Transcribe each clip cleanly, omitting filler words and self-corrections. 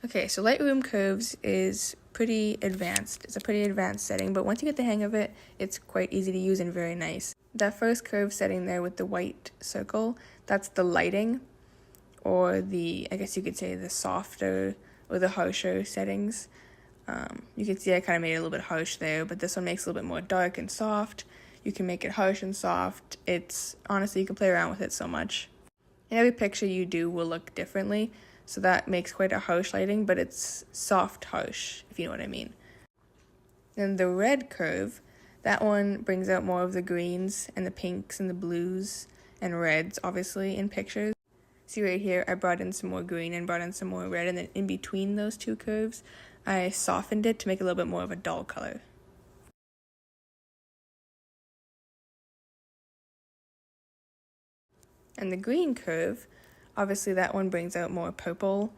Okay, so Lightroom curves is pretty advanced. It's a pretty advanced setting, but once you get the hang of it, it's quite easy to use and very nice. That first curve setting there with the white circle, that's the lighting, or I guess you could say the softer or the harsher settings. You can see I kind of made it a little bit harsh there, but this one makes it a little bit more dark and soft. You can make it harsh and soft. It's honestly, you can play around with it so much. And every picture you do will look differently. So that makes quite a harsh lighting, but it's soft harsh, if you know what I mean. Then the red curve, that one brings out more of the greens and the pinks and the blues and reds, obviously, in pictures. See right here, I brought in some more green and brought in some more red, and then in between those two curves, I softened it to make it a little bit more of a dull color. And the green curve, obviously that one brings out more purple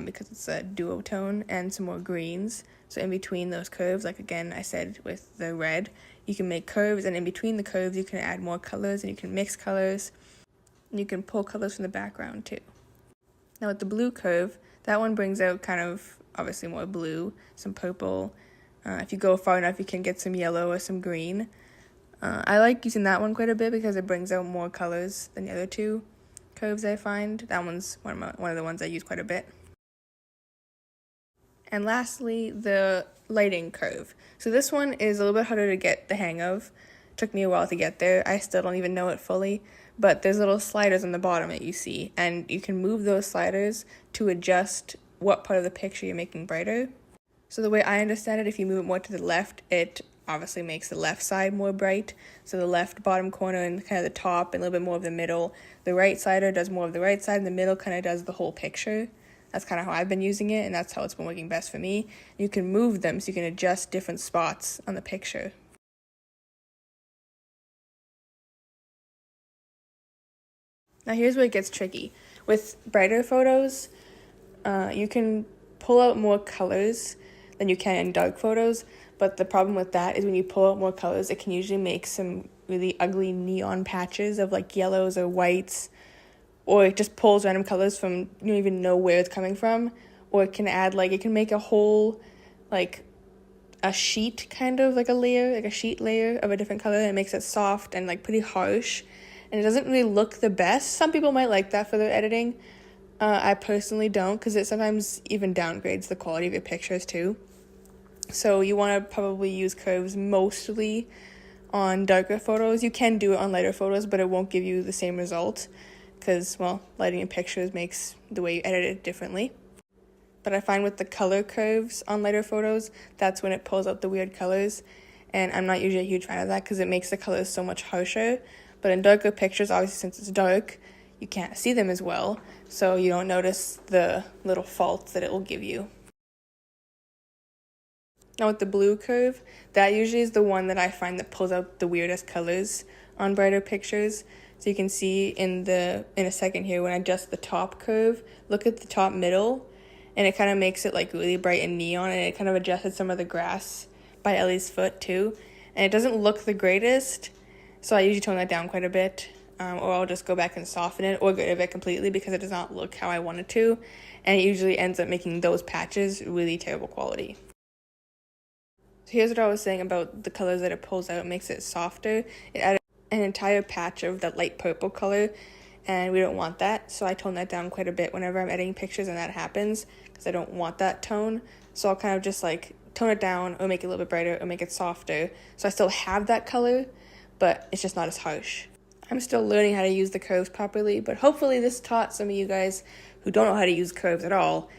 because it's a duotone, and some more greens. So in between those curves, like again I said with the red, you can make curves, and in between the curves you can add more colors and you can mix colors. And you can pull colors from the background too. Now with the blue curve, that one brings out kind of obviously more blue, some purple. If you go far enough, you can get some yellow or some green. I like using that one quite a bit because it brings out more colors than the other two curves I find. That one's one of the ones I use quite a bit. And lastly, the lighting curve. So this one is a little bit harder to get the hang of. Took me a while to get there. I still don't even know it fully, but there's little sliders on the bottom that you see, and you can move those sliders to adjust what part of the picture you're making brighter. So the way I understand it, if you move it more to the left, it obviously makes the left side more bright. So the left bottom corner and kind of the top and a little bit more of the middle. The right slider does more of the right side, and the middle kind of does the whole picture. That's kind of how I've been using it, and that's how it's been working best for me. You can move them so you can adjust different spots on the picture. Now here's where it gets tricky. With brighter photos, you can pull out more colors than you can in dark photos, but the problem with that is when you pull out more colors, it can usually make some really ugly neon patches of like yellows or whites, or it just pulls random colors from you don't even know where it's coming from, or it can add it can make a whole a sheet, kind of like a layer, like a sheet layer of a different color, and it makes it soft and pretty harsh, and it doesn't really look the best. Some people might like that for their editing. I personally don't, because it sometimes even downgrades the quality of your pictures too. So you want to probably use curves mostly on darker photos. You can do it on lighter photos, but it won't give you the same result because, well, lighting in pictures makes the way you edit it differently. But I find with the color curves on lighter photos, that's when it pulls out the weird colors, and I'm not usually a huge fan of that because it makes the colors so much harsher. But in darker pictures, obviously since it's dark, you can't see them as well, so you don't notice the little faults that it will give you. Now with the blue curve, that usually is the one that I find that pulls out the weirdest colors on brighter pictures. So you can see in a second here when I adjust the top curve, look at the top middle, and it kind of makes it really bright and neon, and it kind of adjusted some of the grass by Ellie's foot too. And it doesn't look the greatest, so I usually tone that down quite a bit, or I'll just go back and soften it or get rid of it completely because it does not look how I want it to, and it usually ends up making those patches really terrible quality. So here's what I was saying about the colors that it pulls out. It makes it softer. It added an entire patch of that light purple color, and we don't want that, so I tone that down quite a bit whenever I'm editing pictures and that happens, because I don't want that tone. So I'll kind of just tone it down or make it a little bit brighter or make it softer, so I still have that color, but it's just not as harsh. I'm still learning how to use the curves properly, but hopefully this taught some of you guys who don't know how to use curves at all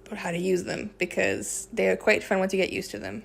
about how to use them, because they are quite fun once you get used to them.